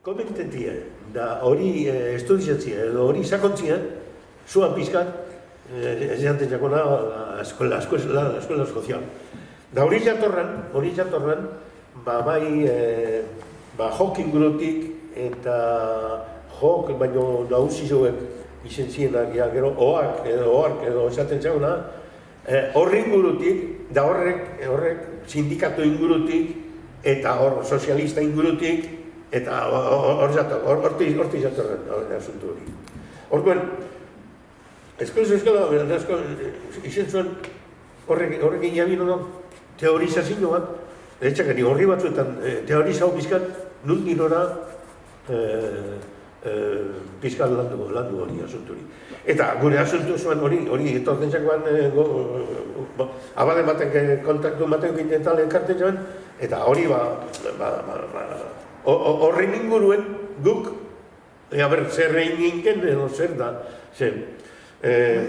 Komentetia, da hori estudizatzia, edo hori sakontzia, zuan pizkat, ez janten jakona, la escuela social. Da hori jatorran, bai, jok ingurutik eta jok baino nagusizoek izen zienak, gero oak edo esaten zegoena, horri ingurutik, da horrek sindikatu ingurutik, eta hor sozialista ingurutik, eta horti jatorren asuntu hori. Orduan, eskola, izen zuen horrekin jabino da, teorizazio bat, etxakari horri batzuetan teorizau pizkat, nundik nora pizkat landu hori asuntu hori. Eta gure asuntu zuen hori etorten zakoan, abade batek kontaktu batek eta elkarten zuen, eta hori horren inguruen guk, zer egin ginken edo zer da, zen.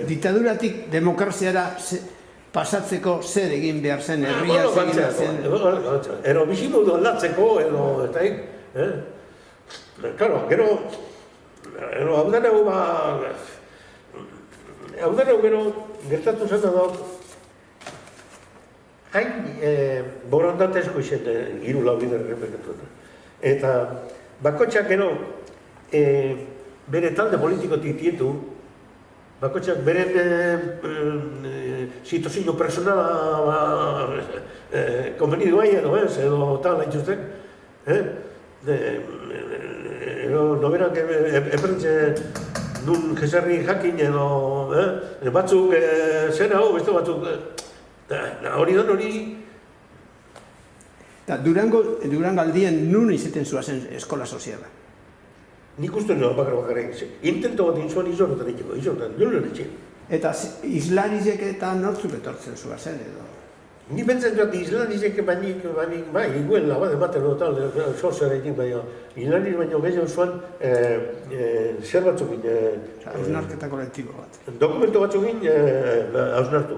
Diktaduratik demokraziara pasatzeko zer egin behar zen, herria zen? Ero bizimodu aldatzeko, eta gero, hau denau gero gertatu zen da, hain borondatezko izen, hiru lau bider errepekatu. Eta bakotxak gero, bere talde politikotik tietu, bakotxak bere situazio personala konvenidu bai edo ez, edo tal hain zuzten. Noberak epertze nun jesarri jakin edo batzuk zena hau, beste batzuk hori da hori. Durangaldien nun izaten zuazen eskola soziala? Nik uste nuen bakarrik. Intento bat inzuan izoretan itxeko, jolen etxe. Eta islarizek eta nortzuk etortzen zuazen edo? Ni bentzen dut islarizek banik, bai, iguen labade baten dut tal, sortzarekin baina, islariz baino gehiago zuan zer batzukin. Hausnarketa kolektibo bat. Dokumentu batzukin hausnartu.